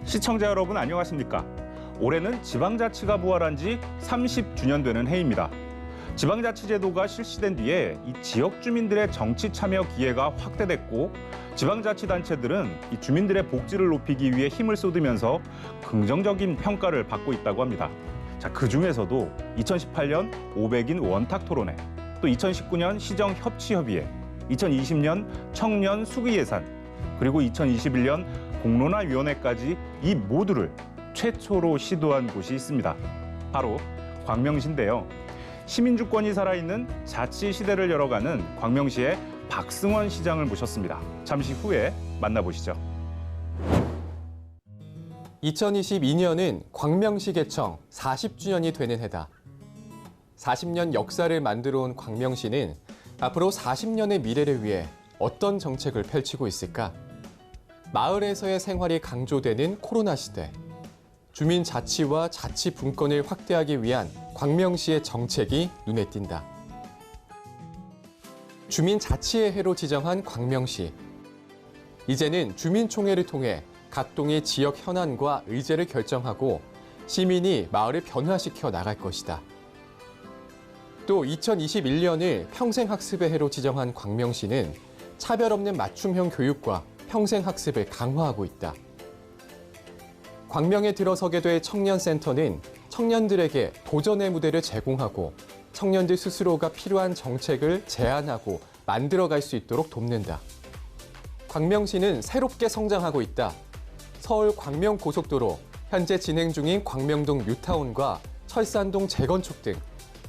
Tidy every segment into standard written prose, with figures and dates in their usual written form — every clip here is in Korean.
시청자 여러분 안녕하십니까? 올해는 지방자치가 부활한 지 30주년 되는 해입니다. 지방자치제도가 실시된 뒤에 이 지역 주민들의 정치 참여 기회가 확대됐고 지방자치단체들은 이 주민들의 복지를 높이기 위해 힘을 쏟으면서 긍정적인 평가를 받고 있다고 합니다. 자, 그중에서도 2018년 500인 원탁토론회, 또 2019년 시정협치협의회, 2020년 청년 수기예산, 그리고 2021년 공론화위원회까지 이 모두를 최초로 시도한 곳이 있습니다. 바로 광명시인데요. 시민주권이 살아있는 자치 시대를 열어가는 광명시의 박승원 시장을 모셨습니다. 잠시 후에 만나보시죠. 2022년은 광명시 개청 40주년이 되는 해다. 40년 역사를 만들어 온 광명시는 앞으로 40년의 미래를 위해 어떤 정책을 펼치고 있을까? 마을에서의 생활이 강조되는 코로나 시대. 주민 자치와 자치 분권을 확대하기 위한 광명시의 정책이 눈에 띈다. 주민 자치의 해로 지정한 광명시. 이제는 주민총회를 통해 각 동의 지역 현안과 의제를 결정하고 시민이 마을을 변화시켜 나갈 것이다. 또 2021년을 평생학습의 해로 지정한 광명시는 차별 없는 맞춤형 교육과 평생학습을 강화하고 있다. 광명에 들어서게 될 청년센터는 청년들에게 도전의 무대를 제공하고 청년들 스스로가 필요한 정책을 제안하고 만들어갈 수 있도록 돕는다. 광명시는 새롭게 성장하고 있다. 서울 광명고속도로, 현재 진행 중인 광명동 뉴타운과 철산동 재건축 등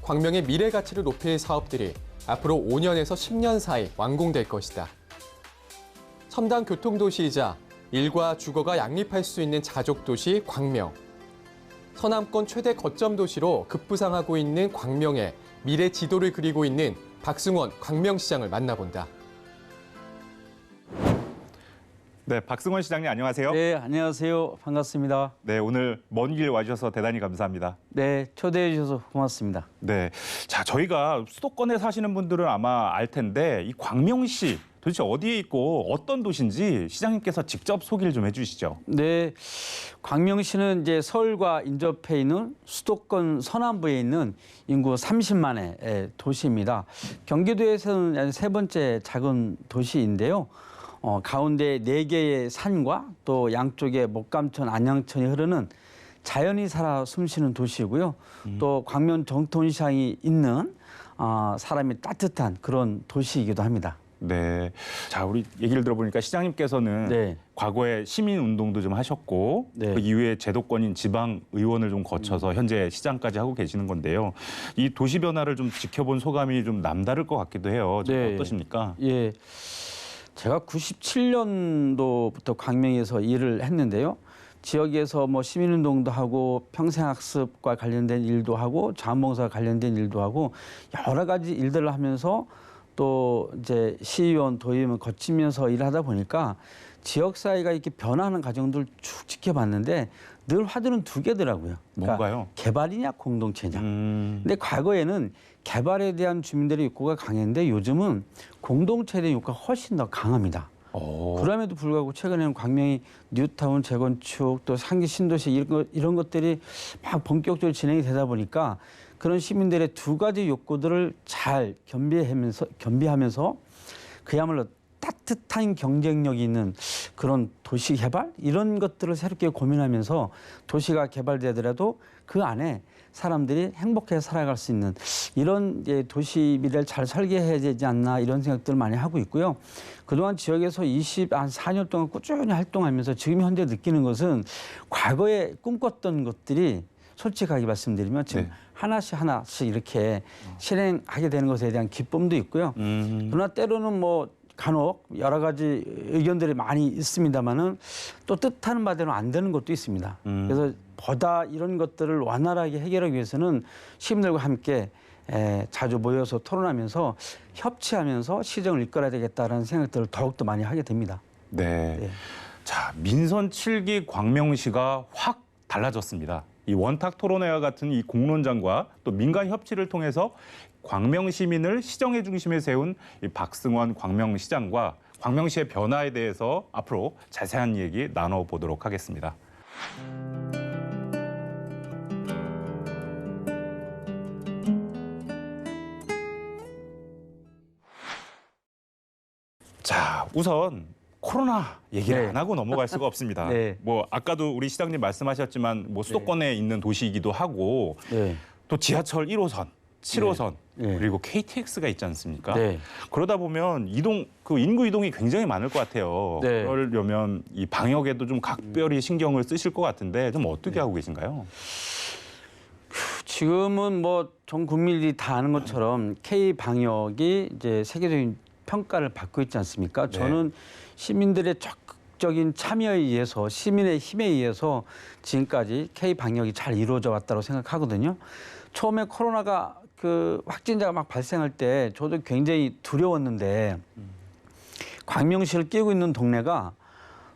광명의 미래 가치를 높일 사업들이 앞으로 5년에서 10년 사이 완공될 것이다. 첨단 교통도시이자 일과 주거가 양립할 수 있는 자족도시 광명. 서남권 최대 거점 도시로 급부상하고 있는 광명의 미래 지도를 그리고 있는 박승원 광명시장을 만나본다. 네, 박승원 시장님 안녕하세요. 네, 안녕하세요. 반갑습니다. 네, 오늘 먼 길 와주셔서 대단히 감사합니다. 네, 초대해 주셔서 고맙습니다. 네, 자, 저희가 수도권에 사시는 분들은 아마 알 텐데 이 광명시 도대체 어디에 있고 어떤 도시인지 시장님께서 직접 소개를 좀 해주시죠. 네, 광명시는 이제 서울과 인접해 있는 수도권 서남부에 있는 인구 30만의 도시입니다. 경기도에서는 세 번째 작은 도시인데요. 가운데 4개의 산과 또 양쪽에 목감천, 안양천이 흐르는 자연이 살아 숨쉬는 도시이고요. 또 광명 정통시장이 있는 사람이 따뜻한 그런 도시이기도 합니다. 네, 자, 우리 얘기를 들어보니까 시장님께서는 네. 과거에 시민운동도 좀 하셨고 네. 그 이후에 제도권인 지방의원을 좀 거쳐서 현재 시장까지 하고 계시는 건데요. 이 도시 변화를 좀 지켜본 소감이 좀 남다를 것 같기도 해요. 좀 네. 어떠십니까? 예, 제가 97년도부터 광명에서 일을 했는데요. 지역에서 뭐 시민운동도 하고 평생학습과 관련된 일도 하고 자원봉사 관련된 일도 하고 여러 가지 일들을 하면서 또 이제 시의원, 도의원 거치면서 일하다 보니까 지역사회가 이렇게 변화하는 과정들을 쭉 지켜봤는데 늘 화두는 2개더라고요. 그러니까 뭔가요? 개발이냐 공동체냐. 근데 과거에는 개발에 대한 주민들의 욕구가 강했는데 요즘은 공동체에 대한 욕구가 훨씬 더 강합니다. 그럼에도 불구하고 최근에는 광명이 뉴타운 재건축 또 상기 신도시 이런 것들이 막 본격적으로 진행이 되다 보니까 그런 시민들의 2가지 욕구들을 잘 겸비하면서 그야말로 따뜻한 경쟁력이 있는 그런 도시 개발 이런 것들을 새롭게 고민하면서 도시가 개발되더라도 그 안에 사람들이 행복하게 살아갈 수 있는 이런 도시 미래를 잘 설계해야 되지 않나 이런 생각들을 많이 하고 있고요. 그동안 지역에서 한 4년 동안 꾸준히 활동하면서 지금 현재 느끼는 것은 과거에 꿈꿨던 것들이 솔직하게 말씀드리면 지금 네. 하나씩 이렇게 실행하게 되는 것에 대한 기쁨도 있고요. 그러나 때로는 뭐 간혹 여러 가지 의견들이 많이 있습니다만은 또 뜻하는 바대로 안 되는 것도 있습니다. 그래서 보다 이런 것들을 원활하게 해결하기 위해서는 시민들과 함께 자주 모여서 토론하면서 협치하면서 시정을 이끌어야 되겠다는 생각들을 더욱더 많이 하게 됩니다. 네. 네. 자, 민선 7기 광명시가 확 달라졌습니다. 이 원탁 토론회와 같은 이 공론장과 또 민간 협치를 통해서 광명 시민을 시정의 중심에 세운 이 박승원 광명시장과 광명시의 변화에 대해서 앞으로 자세한 얘기 나눠보도록 하겠습니다. 자, 우선 코로나 얘기를 네. 안 하고 넘어갈 수가 없습니다. 네. 뭐 아까도 우리 시장님 말씀하셨지만 뭐 수도권에 있는 도시이기도 하고 네. 또 지하철 1호선, 7호선 네. 그리고 KTX가 있지 않습니까? 네. 그러다 보면 그 인구 이동이 굉장히 많을 것 같아요. 네. 그러려면 이 방역에도 좀 각별히 신경을 쓰실 것 같은데 좀 어떻게 하고 계신가요? 지금은 뭐 전 국민들이 다 아는 것처럼 K 방역이 이제 세계적인 평가를 받고 있지 않습니까? 네. 저는 시민들의 적극적인 참여에 의해서 시민의 힘에 의해서 지금까지 K 방역이 잘 이루어져 왔다고 생각하거든요. 처음에 코로나가 그 확진자가 막 발생할 때 저도 굉장히 두려웠는데 광명시를 끼고 있는 동네가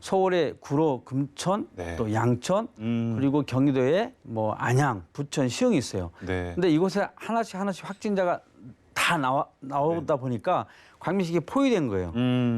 서울의 구로, 금천, 네. 또 양천, 그리고 경기도에 뭐 안양, 부천, 시흥이 있어요. 네. 근데 이곳에 하나씩 확진자가 다 나오다 보니까 광명시가 포위된 거예요.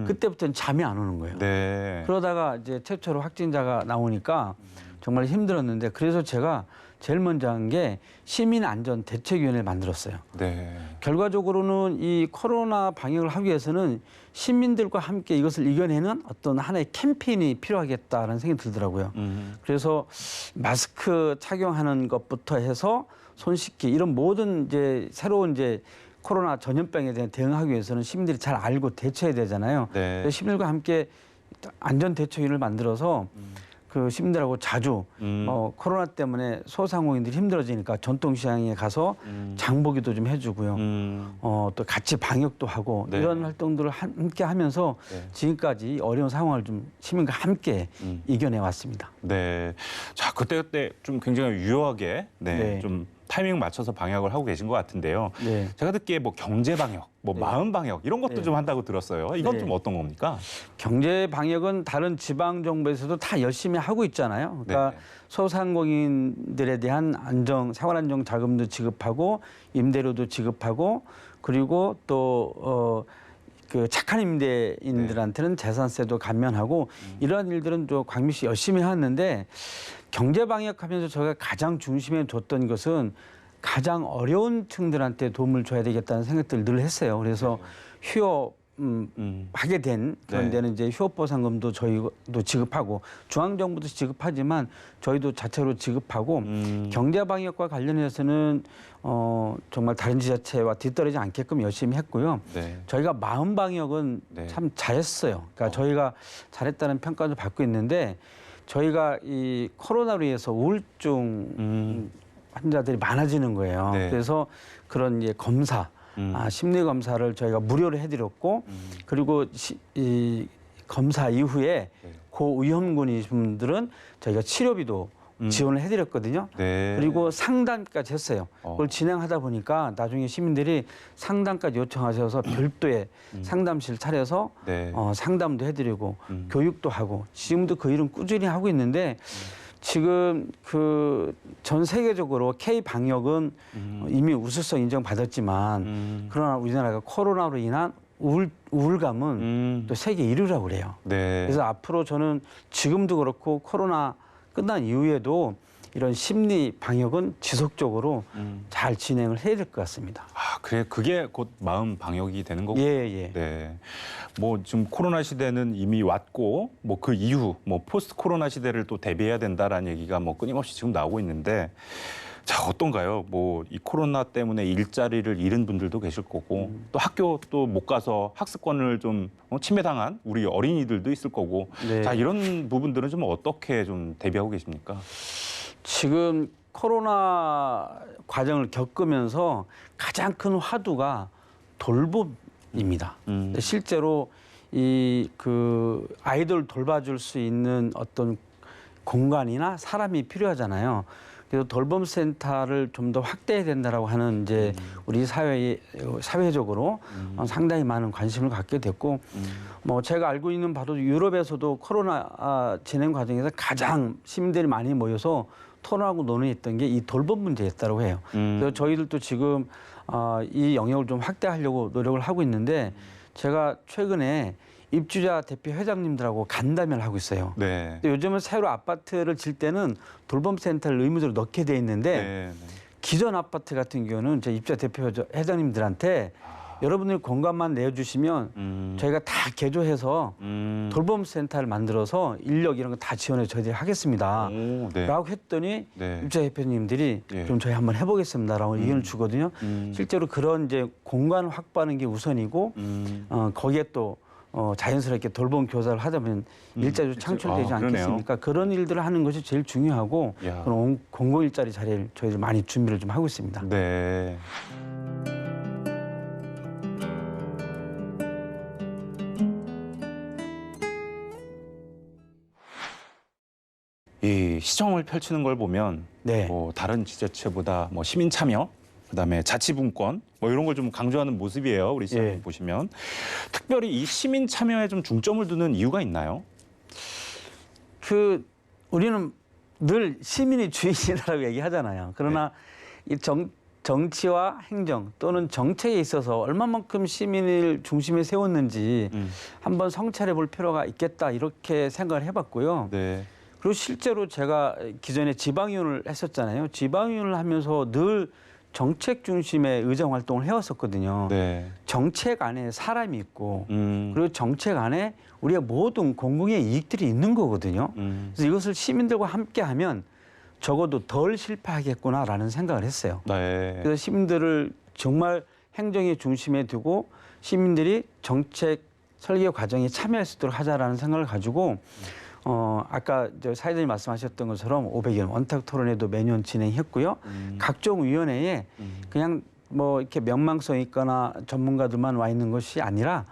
그때부터는 잠이 안 오는 거예요. 네. 그러다가 이제 최초로 확진자가 나오니까 정말 힘들었는데 그래서 제가 제일 먼저 한 게 시민안전대책위원회를 만들었어요. 네. 결과적으로는 이 코로나 방역을 하기 위해서는 시민들과 함께 이것을 이겨내는 어떤 하나의 캠페인이 필요하겠다라는 생각이 들더라고요. 그래서 마스크 착용하는 것부터 해서 손 씻기 이런 모든 이제 새로운 이제 코로나 전염병에 대한 대응하기 위해서는 시민들이 잘 알고 대처해야 되잖아요. 네. 그래서 시민들과 함께 안전대책위를 만들어서 그 시민들하고 자주 코로나 때문에 소상공인들이 힘들어지니까 전통시장에 가서 장보기도 좀 해주고요. 또 같이 방역도 하고 네. 이런 활동들을 함께 하면서 네. 지금까지 어려운 상황을 좀 시민과 함께 이겨내 왔습니다. 네. 자, 그때 좀 굉장히 유효하게 네. 좀 타이밍 맞춰서 방역을 하고 계신 것 같은데요. 네. 제가 듣기에 뭐 경제 방역, 뭐 네. 마음 방역 이런 것도 네. 좀 한다고 들었어요. 이건 네. 좀 어떤 겁니까? 경제 방역은 다른 지방 정부에서도 다 열심히 하고 있잖아요. 그러니까 네. 소상공인들에 대한 생활 안정 자금도 지급하고 임대료도 지급하고 그리고 또 그 착한 임대인들한테는 재산세도 감면하고 이러한 일들은 또 광명시 열심히 하는데 경제 방역하면서 저희가 가장 중심에 뒀던 것은 가장 어려운 층들한테 도움을 줘야 되겠다는 생각들을 늘 했어요. 그래서 휴업 하게 된 그런 네. 데는 이제 휴업보상금도 저희도 지급하고 중앙정부도 지급하지만 저희도 자체로 지급하고 경제방역과 관련해서는 정말 다른 지자체와 뒤떨어지지 않게끔 열심히 했고요. 네. 저희가 마음방역은 네. 참 잘했어요. 그러니까 저희가 잘했다는 평가도 받고 있는데 저희가 이 코로나로 인해서 우울증 환자들이 많아지는 거예요. 네. 그래서 그런 이제 검사 심리 검사를 저희가 무료로 해드렸고 그리고 이 검사 이후에 네. 고위험군이신 분들은 저희가 치료비도 지원을 해드렸거든요. 네. 그리고 상담까지 했어요. 그걸 진행하다 보니까 나중에 시민들이 상담까지 요청하셔서 별도의 상담실 차려서 네. 상담도 해드리고 교육도 하고 지금도 그 일은 꾸준히 하고 있는데 지금 그 전 세계적으로 K 방역은 이미 우수성 인정받았지만 그러나 우리나라가 코로나로 인한 우울감은 또 세계 1위라고 그래요. 네. 그래서 앞으로 저는 지금도 그렇고 코로나 끝난 이후에도 이런 심리 방역은 지속적으로 잘 진행을 해야 될 것 같습니다. 아, 그래 그게 곧 마음 방역이 되는 거고. 예. 네. 뭐 지금 코로나 시대는 이미 왔고 뭐 그 이후 뭐 포스트 코로나 시대를 또 대비해야 된다라는 얘기가 뭐 끊임없이 지금 나오고 있는데 자, 어떤가요? 뭐 이 코로나 때문에 일자리를 잃은 분들도 계실 거고 또 학교 또 못 가서 학습권을 좀 침해당한 우리 어린이들도 있을 거고 네. 자, 이런 부분들은 좀 어떻게 좀 대비하고 계십니까? 지금 코로나 과정을 겪으면서 가장 큰 화두가 돌봄입니다. 근데 실제로 이 그 아이들 돌봐줄 수 있는 어떤 공간이나 사람이 필요하잖아요. 그래서 돌봄센터를 좀 더 확대해야 된다라고 하는 이제 우리 사회적으로 상당히 많은 관심을 갖게 됐고 뭐 제가 알고 있는 바로 유럽에서도 코로나 진행 과정에서 가장 시민들이 많이 모여서 토론하고 논의했던 게 이 돌봄 문제였다고 해요. 그래서 저희들도 지금 이 영역을 좀 확대하려고 노력을 하고 있는데 제가 최근에 입주자 대표 회장님들하고 간담회를 하고 있어요. 네. 근데 요즘은 새로 아파트를 질 때는 돌봄센터를 의무적으로 넣게 돼 있는데 네. 기존 아파트 같은 경우는 제 입주자 대표 회장님들한테 여러분들 공간만 내어주시면 저희가 다 개조해서 돌봄센터를 만들어서 인력 이런 거 다 지원해 저희들이 하겠습니다. 오, 네. 라고 했더니 네. 입주자 대표님들이 예. 좀 저희 한번 해보겠습니다라고 의견을 주거든요. 실제로 그런 이제 공간 확보하는 게 우선이고 거기에 또 자연스럽게 돌봄 교사를 하다 보면 일자리도 창출되지 아, 그러네요. 않겠습니까? 그런 일들을 하는 것이 제일 중요하고 야. 그런 공공 일자리 자리를 저희들 많이 준비를 좀 하고 있습니다. 네. 이 시정을 펼치는 걸 보면 네. 뭐 다른 지자체보다 뭐 시민 참여, 그다음에 자치분권 뭐 이런 걸 좀 강조하는 모습이에요. 우리 시장님 예. 보시면 특별히 이 시민 참여에 좀 중점을 두는 이유가 있나요? 우리는 늘 시민이 주인이라고 얘기하잖아요. 그러나 이 정치와 행정 또는 정책에 있어서 얼마만큼 시민을 중심에 세웠는지 한번 성찰해 볼 필요가 있겠다 이렇게 생각을 해봤고요. 네. 그리고 실제로 제가 기존에 지방위원을 했었잖아요. 지방위원을 하면서 늘 정책 중심의 의정 활동을 해왔었거든요. 네. 정책 안에 사람이 있고 그리고 그리고 정책 안에 우리의 모든 공공의 이익들이 있는 거거든요. 그래서 이것을 시민들과 함께하면 적어도 덜 실패하겠구나라는 생각을 했어요. 네. 그래서 시민들을 정말 행정의 중심에 두고 시민들이 정책 설계 과정에 참여할 수 있도록 하자라는 생각을 가지고 아까 사회자님 말씀하셨던 것처럼 500여 원탁 토론회도 매년 진행했고요. 각종 위원회에 그냥 뭐 이렇게 명망성 있거나 전문가들만 와 있는 것이 아니라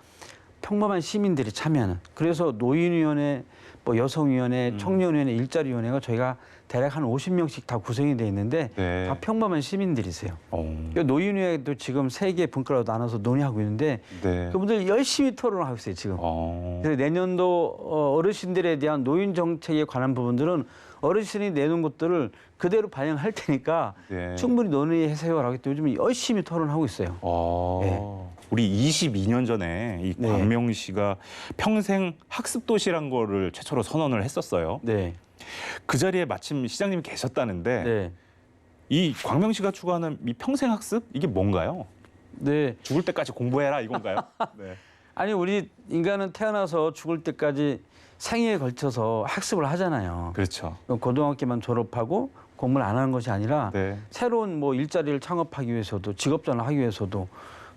평범한 시민들이 참여하는. 그래서 노인위원회, 뭐 여성위원회, 청년위원회, 일자리위원회가 저희가 대략 한 50명씩 다 구성이 돼 있는데 네. 다 평범한 시민들이세요. 노인위원회도 지금 3개 분과로 나눠서 논의하고 있는데 네. 그분들 열심히 토론을 하고 있어요, 지금. 그래서 내년도 어르신들에 대한 노인 정책에 관한 부분들은 어르신이 내놓은 것들을 그대로 반영할 테니까 네. 충분히 논의해서요라고 했더니 요즘 열심히 토론하고 있어요. 우리 22년 전에 이 네. 광명시가 평생 학습 도시란 거를 최초로 선언을 했었어요. 네. 그 자리에 마침 시장님이 계셨다는데 네. 이 광명시가 추구하는 이 평생 학습 이게 뭔가요? 네. 죽을 때까지 공부해라 이건가요? 네. 아니 우리 인간은 태어나서 죽을 때까지 생애에 걸쳐서 학습을 하잖아요. 그렇죠. 고등학교만 졸업하고 공부를 안 하는 것이 아니라 네. 새로운 뭐 일자리를 창업하기 위해서도 직업전을 하기 위해서도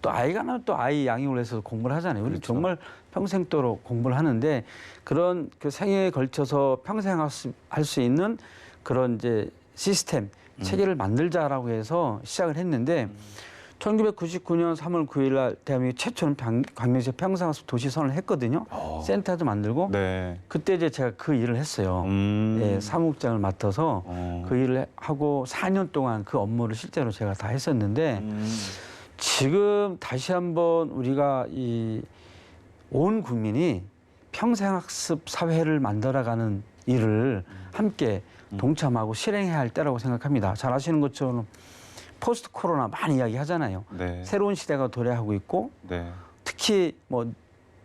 또 아이가 나면 또 아이 양육을 해서 공부를 하잖아요. 우리 그렇죠. 정말 평생도록 공부를 하는데 그런 그 생애에 걸쳐서 평생 학습할 수 있는 그런 이제 시스템 체계를 만들자라고 해서 시작을 했는데 1999년 3월 9일 날 대한민국 최초는 광명시 평생학습 도시선언을 했거든요. 센터도 만들고 네. 그때 이제 제가 그 일을 했어요. 예, 사무국장을 맡아서 그 일을 하고 4년 동안 그 업무를 실제로 제가 다 했었는데 지금 다시 한번 우리가 이 온 국민이 평생학습 사회를 만들어가는 일을 함께 동참하고 실행해야 할 때라고 생각합니다. 잘 아시는 것처럼 포스트 코로나 많이 이야기하잖아요. 네. 새로운 시대가 도래하고 있고 네. 특히 뭐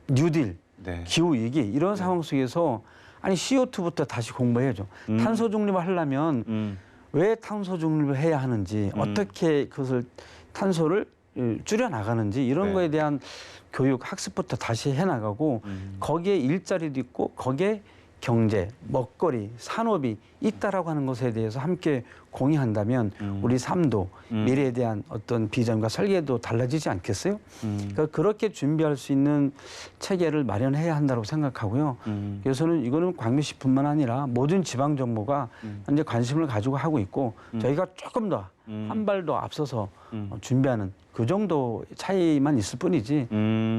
뉴딜, 네. 기후 위기 이런 상황 속에서 아니 CO2부터 다시 공부해야죠. 탄소 중립을 하려면 왜 탄소 중립을 해야 하는지 어떻게 그것을 탄소를 줄여 나가는지 이런 네. 거에 대한 교육 학습부터 다시 해나가고 거기에 일자리도 있고 거기에 경제, 먹거리, 산업이 있다라고 하는 것에 대해서 함께 공유한다면 우리 삶도 미래에 대한 어떤 비전과 설계도 달라지지 않겠어요? 그러니까 그렇게 준비할 수 있는 체계를 마련해야 한다고 생각하고요. 그래서는 이거는 광명시뿐만 아니라 모든 지방 정부가 현재 관심을 가지고 하고 있고 저희가 조금 더 한 발 더 앞서서 준비하는 그 정도 차이만 있을 뿐이지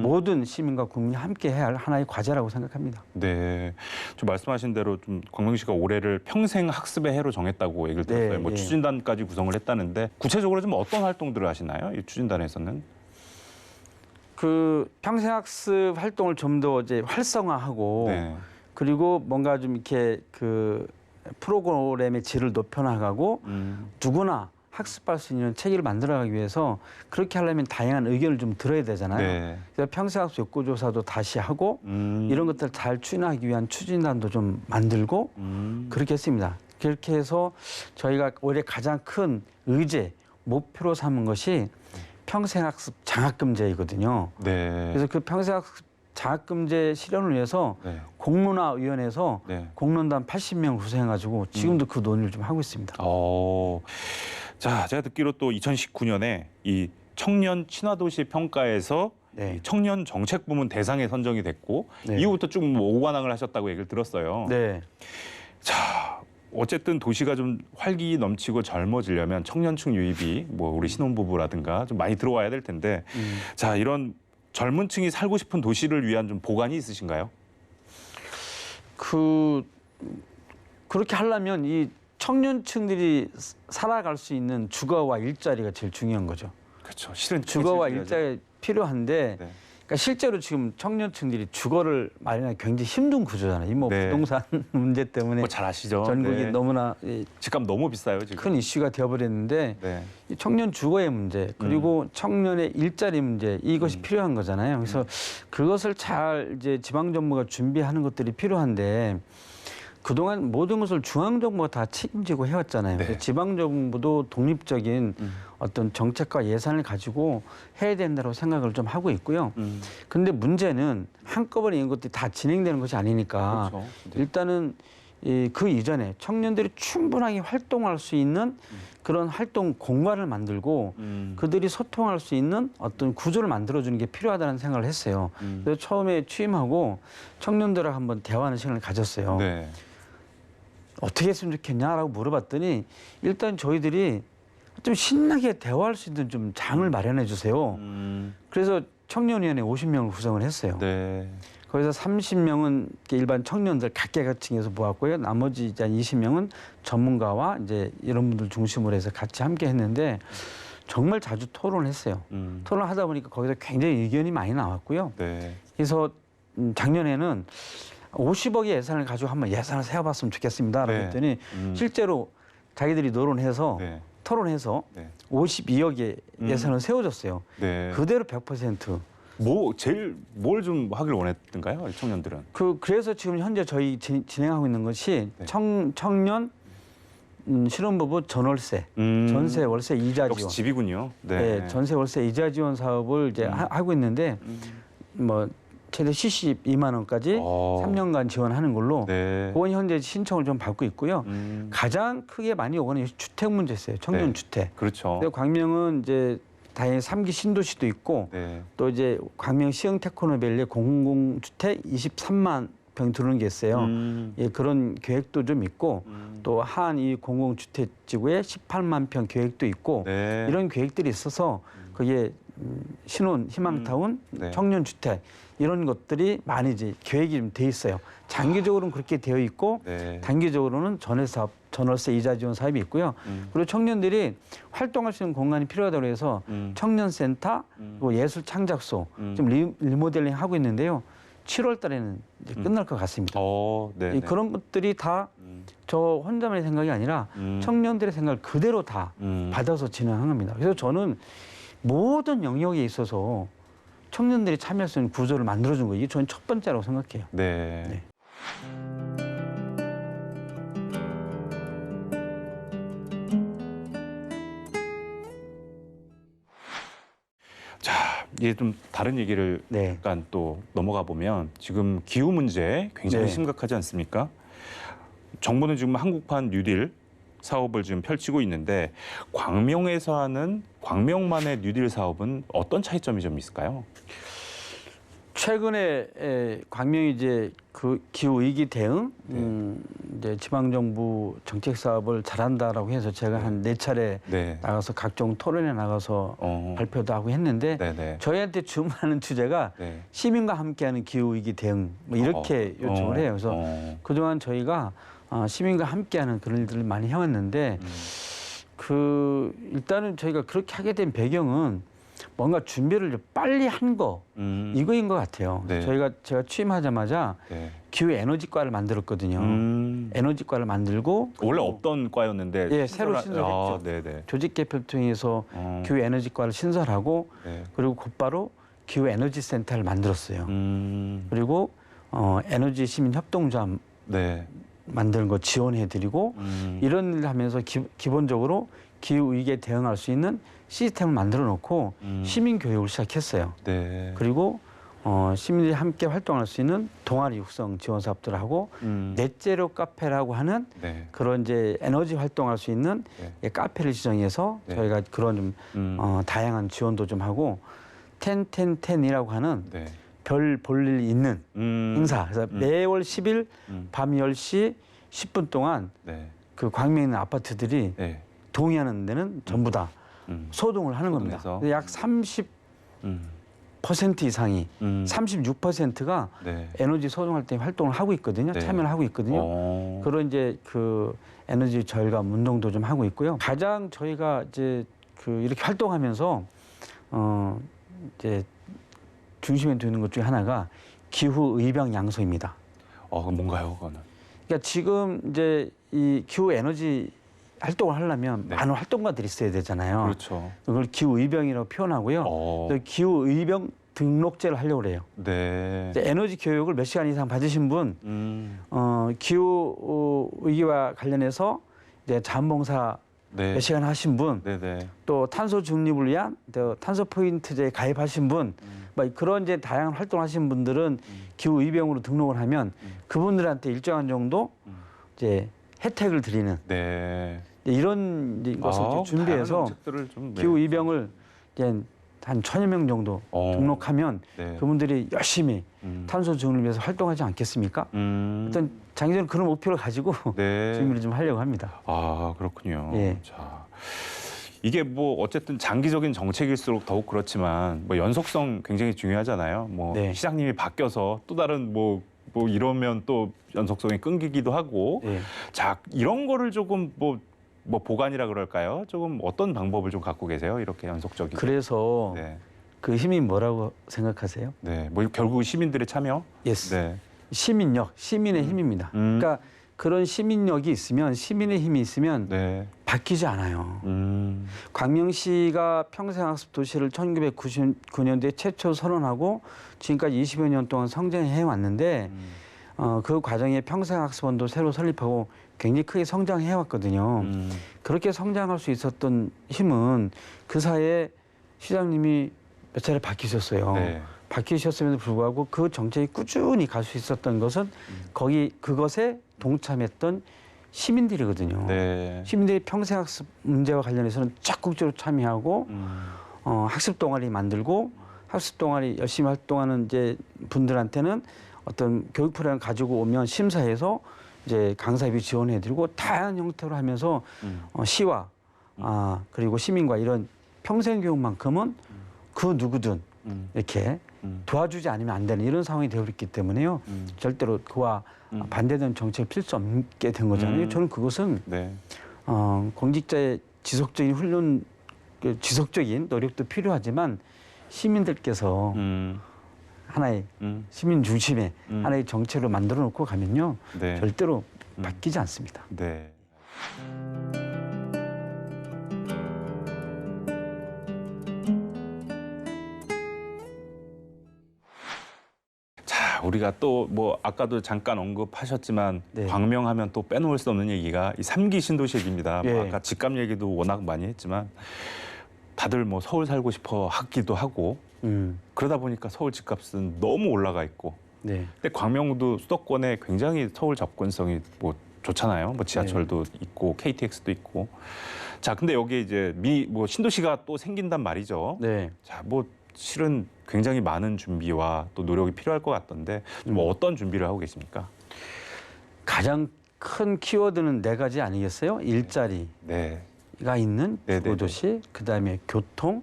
모든 시민과 국민이 함께 해야 할 하나의 과제라고 생각합니다. 네. 좀 말씀하신 대로 좀 광명시가 올해를 평생 학습의 해로 정했다고 얘기를 들었어요. 네, 뭐 예. 추진단까지 구성을 했다는데 구체적으로 좀 어떤 활동들을 하시나요? 이 추진단에서는? 그 평생학습 활동을 좀 더 이제 활성화하고 네. 그리고 뭔가 좀 이렇게 그 프로그램의 질을 높여나가고 누구나 학습할 수 있는 체계를 만들어가기 위해서 그렇게 하려면 다양한 의견을 좀 들어야 되잖아요. 네. 그래서 평생학습 욕구조사도 다시 하고 이런 것들을 잘 추진하기 위한 추진단도 좀 만들고 그렇게 했습니다. 그렇게 해서 저희가 올해 가장 큰 의제, 목표로 삼은 것이 평생학습 장학금제이거든요. 네. 그래서 그 평생학습 장학금제 실현을 위해서 네. 공론화위원회에서 네. 공론단 80명을 구성해가지고 지금도 그 논의를 좀 하고 있습니다. 자, 제가 듣기로 또 2019년에 이 청년 친화도시 평가에서 네. 이 청년 정책 부문 대상에 선정이 됐고 네. 이후부터 좀 오관왕을 하셨다고 얘기를 들었어요. 네. 자, 어쨌든 도시가 좀 활기 넘치고 젊어지려면 청년층 유입이 뭐 우리 신혼부부라든가 좀 많이 들어와야 될 텐데 자, 이런 젊은 층이 살고 싶은 도시를 위한 좀 보관이 있으신가요? 그렇게 하려면 이 청년층들이 살아갈 수 있는 주거와 일자리가 제일 중요한 거죠. 그렇죠. 실은 주거와 그게 제일 일자리가 필요한데 네. 그러니까 실제로 지금 청년층들이 주거를 마련하기 굉장히 힘든 구조잖아요. 이 뭐 네. 부동산 문제 때문에 뭐 잘 아시죠? 전국이 네. 너무나 집값 너무 비싸요 지금. 큰 이슈가 되어버렸는데 네. 이 청년 주거의 문제 그리고 청년의 일자리 문제 이것이 필요한 거잖아요. 그래서 그것을 잘 이제 지방 정부가 준비하는 것들이 필요한데 그동안 모든 것을 중앙 정부가 다 책임지고 해왔잖아요. 네. 그래서 지방 정부도 독립적인 어떤 정책과 예산을 가지고 해야 된다고 생각을 좀 하고 있고요. 근데 문제는 한꺼번에 이런 것들이 다 진행되는 것이 아니니까 그렇죠. 일단은 그 이전에 청년들이 충분하게 활동할 수 있는 그런 활동 공간을 만들고 그들이 소통할 수 있는 어떤 구조를 만들어주는 게 필요하다는 생각을 했어요. 그래서 처음에 취임하고 청년들하고 한번 대화하는 시간을 가졌어요. 네. 어떻게 했으면 좋겠냐라고 물어봤더니 일단 저희들이 좀 신나게 대화할 수 있는 좀 장을 마련해 주세요. 그래서 청년위원회 50명을 구성을 했어요. 네. 거기서 30명은 일반 청년들 각계각층에서 모았고요. 나머지 이제 20명은 전문가와 이제 이런 분들 중심으로 해서 같이 함께 했는데 정말 자주 토론을 했어요. 토론을 하다 보니까 거기서 굉장히 의견이 많이 나왔고요. 네. 그래서 작년에는 50억의 예산을 가지고 한번 예산을 세워봤으면 좋겠습니다라고 네. 했더니 실제로 자기들이 노론해서 네. 토론해서 네. 52억의 예산을 세워줬어요. 네. 그대로 100%. 뭘 좀 하길 원했던가요, 청년들은? 그래서 지금 현재 저희 진행하고 있는 것이 네. 청년 신혼부부 전월세, 전세 월세 이자 역시 지원. 집이군요. 네, 전세 월세 이자 지원 사업을 이제 하고 있는데 뭐 최대 72만 원까지 3년간 지원하는 걸로 네. 그건 현재 신청을 좀 받고 있고요. 가장 크게 많이 오고는 주택 문제였어요. 청년 네. 주택. 그렇죠. 근데 광명은 이제 다행히 3기 신도시도 있고 네. 또 이제 광명 시흥 테크노밸리 공공주택 23만 평 들어오는 게 있어요. 예, 그런 계획도 좀 있고 또 한 이 공공주택지구에 18만 평 계획도 있고 네. 이런 계획들이 있어서 그게 신혼 희망타운 네. 청년주택 이런 것들이 많이 이제 계획이 좀 돼 있어요. 장기적으로는 그렇게 되어 있고 네. 단기적으로는 전월세 이자 지원 사업이 있고요. 그리고 청년들이 활동할 수 있는 공간이 필요하다고 해서 청년센터 그리고 예술 창작소 좀 리모델링 하고 있는데요. 7월 달에는 이제 끝날 것 같습니다. 네. 네. 그런 것들이 다 저 혼자만의 생각이 아니라 청년들의 생각을 그대로 다 받아서 진행한 겁니다. 그래서 저는 모든 영역에 있어서 청년들이 참여할 수 있는 구조를 만들어준 거 이게 저는 첫 번째라고 생각해요. 네. 네. 자, 이제 좀 다른 얘기를 네. 약간 또 넘어가 보면 지금 기후 문제 굉장히 네. 심각하지 않습니까? 정부는 지금 한국판 뉴딜 사업을 지금 펼치고 있는데 광명에서 하는 광명만의 뉴딜 사업은 어떤 차이점이 좀 있을까요? 최근에 광명이 이제 그 기후 위기 대응 이제 지방 정부 정책 사업을 잘한다라고 해서 제가 한 4차례 네. 나가서 각종 토론에 나가서 발표도 하고 했는데 네네. 저희한테 주문하는 주제가 네. 시민과 함께하는 기후 위기 대응 뭐 이렇게 요청을 해요. 그래서 그동안 저희가 시민과 함께하는 그런 일들을 많이 해왔는데 일단은 저희가 그렇게 하게 된 배경은 뭔가 준비를 빨리 한 거 이거인 것 같아요. 네. 제가 취임하자마자 네. 기후 에너지과를 만들었거든요. 에너지과를 만들고 원래 없던 과였는데 예, 새로 신설했죠. 네네. 조직 개편을 통해서 기후 에너지과를 신설하고 네. 그리고 곧바로 기후 에너지 센터를 만들었어요. 그리고 에너지 시민 협동조합 네. 만드는 거 지원해드리고 이런 일을 하면서 기본적으로 기후 위기에 대응할 수 있는 시스템을 만들어 놓고 시민 교육을 시작했어요. 네. 그리고 시민들이 함께 활동할 수 있는 동아리 육성 지원 사업들을 하고 넷제로 카페라고 하는 네. 그런 이제 에너지 활동할 수 있는 네. 카페를 지정해서 네. 저희가 그런 좀 다양한 지원도 좀 하고 10-10-10이라고 하는 네. 별 볼 일 있는 행사. 그래서 매월 10일 밤 10시 10분 동안 네. 그 광명에 있는 아파트들이 네. 동의하는 데는 전부 다 소동을 하는 겁니다. 소동해서. 약 30% 이상이 36%가 네. 에너지 소동할 때 활동을 하고 있거든요. 네. 참여를 하고 있거든요. 그런 이제 그 에너지 절감 운동도 좀 하고 있고요. 가장 저희가 이제 그 이렇게 활동하면서 이제 중심에 두는 것 중에 하나가 기후 의병 양소입니다. 그럼 뭔가요, 그거는? 그러니까 지금 이제 이 기후 에너지 활동을 하려면 네. 많은 활동가들이 있어야 되잖아요. 그렇죠. 그걸 기후 의병이라고 표현하고요. 기후 의병 등록제를 하려고 그래요. 네. 이제 에너지 교육을 몇 시간 이상 받으신 분, 기후 위기와 관련해서 이제 자원봉사 네. 몇 시간 하신 분, 네네. 또 탄소 중립을 위한 또 탄소 포인트제에 가입하신 분, 뭐 그런 이제 다양한 활동하신 분들은 기후 의병으로 등록을 하면 그분들한테 일정한 정도 이제 혜택을 드리는 네. 이런 것을 이제 준비해서 좀, 기후 의병을 이제 한 1,000여 명 정도 등록하면 네. 그분들이 열심히 탄소 중립을 위해서 활동하지 않겠습니까? 일단 장기적으로 그런 목표를 가지고 네. 준비를 좀 하려고 합니다. 그렇군요. 예. 자, 이게 뭐 어쨌든 장기적인 정책일수록 더욱 그렇지만 뭐 연속성 굉장히 중요하잖아요. 뭐 네. 시장님이 바뀌어서 또 다른 뭐 이러면 또 연속성이 끊기기도 하고. 예. 자, 이런 거를 조금 뭐 보관이라 그럴까요? 조금 어떤 방법을 좀 갖고 계세요? 이렇게 연속적인. 그래서 네. 그 힘이 뭐라고 생각하세요? 네. 뭐 결국 시민들의 참여? 예스. 네. 시민력, 시민의 힘입니다. 그러니까 그런 시민력이 있으면 시민의 힘이 있으면 네. 바뀌지 않아요. 광명시가 평생학습 도시를 1999년도에 최초 선언하고 지금까지 20여 년 동안 성장해 왔는데 그 과정에 평생학습원도 새로 설립하고 굉장히 크게 성장해 왔거든요. 그렇게 성장할 수 있었던 힘은 그 사이에 시장님이 몇 차례 바뀌셨어요. 네. 바뀌셨음에도 불구하고 그 정책이 꾸준히 갈 수 있었던 것은 그것에 동참했던 시민들이거든요. 네. 시민들이 평생학습 문제와 관련해서는 적극적으로 참여하고 학습 동아리 만들고 학습 동아리 열심히 활동하는 이제 분들한테는 어떤 교육 프로그램 가지고 오면 심사해서 이제 강사비 지원해드리고 다양한 형태로 하면서 시와 그리고 시민과 이런 평생 교육만큼은 그 누구든 이렇게 도와주지 않으면 안 되는 이런 상황이 되어있기 때문에요. 절대로 그와 반대되는 정책을 필 수 없게 된 거잖아요. 저는 그것은 네. 공직자의 지속적인 훈련, 지속적인 노력도 필요하지만 시민들께서 하나의 시민 중심의 하나의 정책을 만들어 놓고 가면요. 네. 절대로 바뀌지 않습니다. 네. 자, 우리가 또 뭐 아까도 잠깐 언급하셨지만 네. 광명하면 또 빼놓을 수 없는 얘기가 이 3기 신도시 얘기입니다. 뭐 예. 아까 집값 얘기도 워낙 많이 했지만 다들 뭐 서울 살고 싶어 하기도 하고 그러다 보니까 서울 집값은 너무 올라가 있고 네. 근데 광명도 수도권에 굉장히 서울 접근성이 뭐 좋잖아요. 뭐 지하철도 있고 KTX도 있고. 자, 근데 여기 이제 뭐 신도시가 또 생긴단 말이죠. 네. 자, 뭐 실은 굉장히 많은 준비와 또 노력이 필요할 것 같던데 뭐 어떤 준비를 하고 계십니까? 가장 큰 키워드는 4가지 아니겠어요? 일자리가 네. 있는 네네네. 주거도시, 그다음에 교통,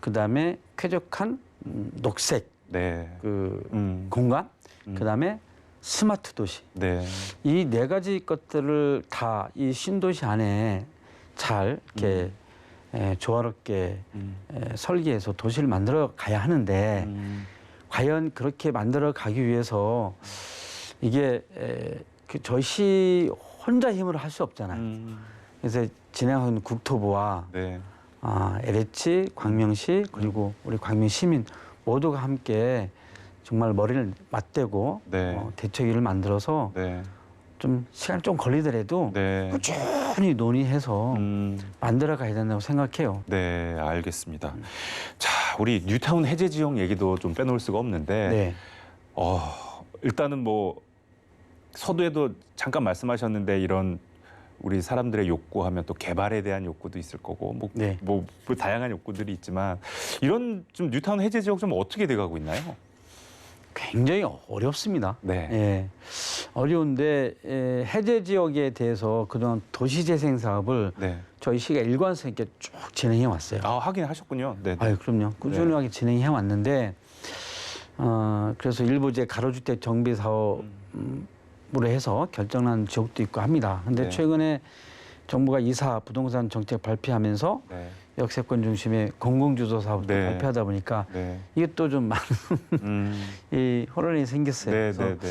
그다음에 쾌적한 녹색 네. 공간, 그다음에 스마트 도시. 네. 이 4가지 것들을 다 이 신도시 안에 잘 이렇게 조화롭게 설계해서 도시를 만들어 가야 하는데 과연 그렇게 만들어 가기 위해서 이게 저희 시 혼자 힘으로 할 수 없잖아요. 그래서 진행하고 있는 국토부와 네. LH, 광명시 그리고 우리 광명 시민 모두가 함께 정말 머리를 맞대고 네. 대책위를 만들어서 네. 좀 시간이 좀 걸리더라도 네. 꾸준히 논의해서 만들어 가야 된다고 생각해요. 네, 알겠습니다. 자, 우리 뉴타운 해제 지역 얘기도 좀 빼놓을 수가 없는데, 네. 일단은 뭐 서두에도 잠깐 말씀하셨는데 이런 우리 사람들의 욕구하면 또 개발에 대한 욕구도 있을 거고, 네. 뭐 다양한 욕구들이 있지만 이런 좀 뉴타운 해제 지역 좀 어떻게 돼가고 있나요? 굉장히 어렵습니다. 네. 예. 어려운데 해제 지역에 대해서 그동안 도시재생 사업을 네. 저희 시가 일관성 있게 쭉 진행해 왔어요. 하긴 하셨군요. 네. 아유, 그럼요. 꾸준하게 진행해 왔는데 그래서 일부 이제 가로주택 정비 사업으로 해서 결정난 지역도 있고 합니다. 근데 네. 최근에 최근에 정부가 이사 부동산 정책 발표하면서 네. 역세권 중심의 공공주도 사업도 네. 발표하다 보니까 네. 이게 또 좀 많은 이 혼란이 생겼어요. 네. 그래서 네. 네.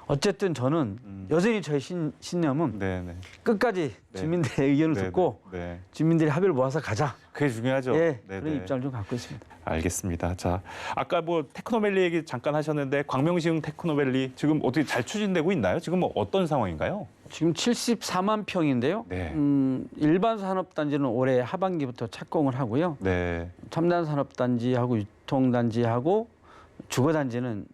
어쨌든 저는 여전히 저의 신념은 네. 네. 끝까지 네. 주민들의 의견을 네. 듣고 네. 주민들의 합의를 모아서 가자. 그게 중요하죠. 예, 네. 그런 입장을 좀 갖고 있습니다. 알겠습니다. 자, 아까 뭐 테크노밸리 얘기 잠깐 하셨는데 광명시흥 테크노밸리 지금 어떻게 잘 추진되고 있나요? 지금 뭐 어떤 상황인가요? 지금 74만 평인데요. 네. 일반 산업단지는 올해 하반기부터 착공을 하고요. 네. 첨단 산업단지하고 유통단지하고 주거단지는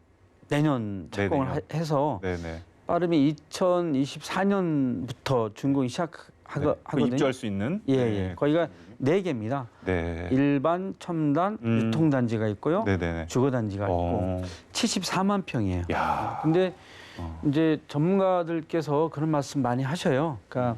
내년 착공을 내년. 해서 네네. 빠르면 2024년부터 준공이 시작하거든요. 입주할 수 있는. 예, 네. 예. 거기가 4개입니다. 네. 일반, 첨단, 유통단지가 있고요. 네네. 주거단지가 있고 74만 평이에요. 야. 근데 이제 전문가들께서 그런 말씀 많이 하셔요. 그러니까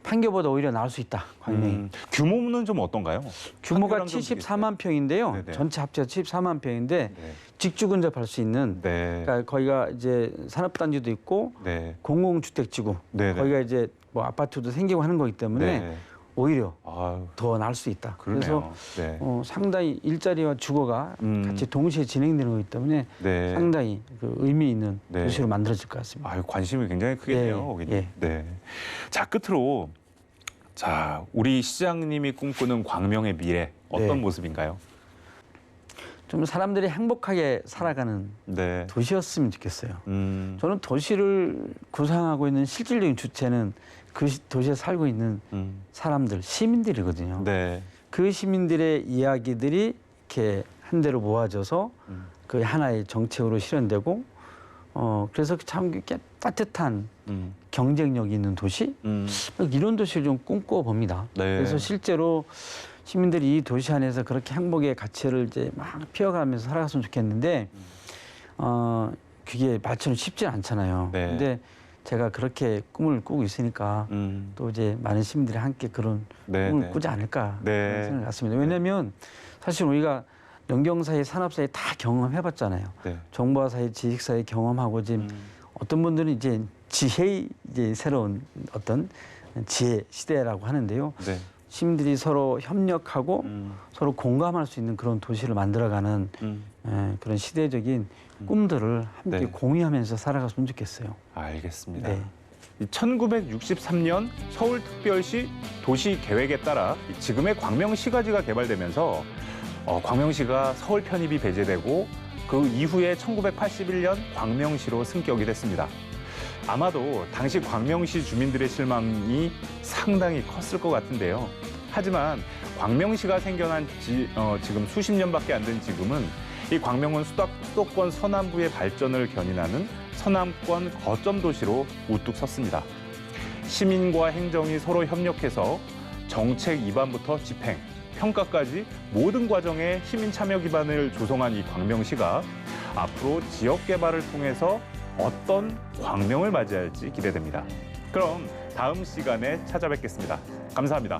판교보다 오히려 나을 수 있다. 광명이. 규모는 좀 어떤가요? 규모가 판교랑 좀 74만 평인데요. 네네. 전체 합쳐서 74만 평인데 네. 직주 근접할 수 있는 네. 그러니까 거기가 이제 산업단지도 있고 네. 공공주택지구 네네. 거기가 이제 뭐 아파트도 생기고 하는 거기 때문에 네. 오히려 아유, 더 나을 수 있다. 그러네요. 그래서 네. 상당히 일자리와 주거가 같이 동시에 진행되는 거기 때문에 네. 상당히 그 의미 있는 네. 도시로 만들어질 것 같습니다. 아유, 관심이 굉장히 크겠네요. 예, 거기는. 예. 네. 자, 끝으로 자, 우리 시장님이 꿈꾸는 광명의 미래 어떤 네. 모습인가요? 좀 사람들이 행복하게 살아가는 네. 도시였으면 좋겠어요. 음. 저는 도시를 구상하고 있는 실질적인 주체는 그 도시에 살고 있는 사람들, 시민들이거든요. 네. 그 시민들의 이야기들이 이렇게 한 대로 모아져서 그 하나의 정책으로 실현되고 그래서 참 이렇게 따뜻한 경쟁력 있는 도시 이런 도시를 좀 꿈꿔 봅니다. 네. 그래서 실제로 시민들이 이 도시 안에서 그렇게 행복의 가치를 이제 막 피워가면서 살아갔으면 좋겠는데 그게 말처럼 쉽지 않잖아요. 네. 근데 제가 그렇게 꿈을 꾸고 있으니까 또 이제 많은 시민들이 함께 그런 네, 꿈을 네. 꾸지 않을까 네. 그런 생각을 갖습니다. 왜냐하면 사실 우리가 연경사회, 산업사회 다 경험해봤잖아요. 네. 정보화 사회, 지식사회 경험하고 지금 어떤 분들은 이제 지혜의 이제 새로운 어떤 지혜 시대라고 하는데요. 네. 시민들이 서로 협력하고 서로 공감할 수 있는 그런 도시를 만들어가는 그런 시대적인 꿈들을 함께 네. 공유하면서 살아갔으면 좋겠어요. 알겠습니다. 네. 1963년 서울특별시 도시계획에 따라 지금의 광명시가지가 개발되면서 광명시가 서울 편입이 배제되고 그 이후에 1981년 광명시로 승격이 됐습니다. 아마도 당시 광명시 주민들의 실망이 상당히 컸을 것 같은데요. 하지만 광명시가 생겨난 지금 수십 년밖에 안 된 지금은 이 광명은 수도권 서남부의 발전을 견인하는 서남권 거점 도시로 우뚝 섰습니다. 시민과 행정이 서로 협력해서 정책 입안부터 집행, 평가까지 모든 과정에 시민 참여 기반을 조성한 이 광명시가 앞으로 지역 개발을 통해서 어떤 광명을 맞이할지 기대됩니다. 그럼 다음 시간에 찾아뵙겠습니다. 감사합니다.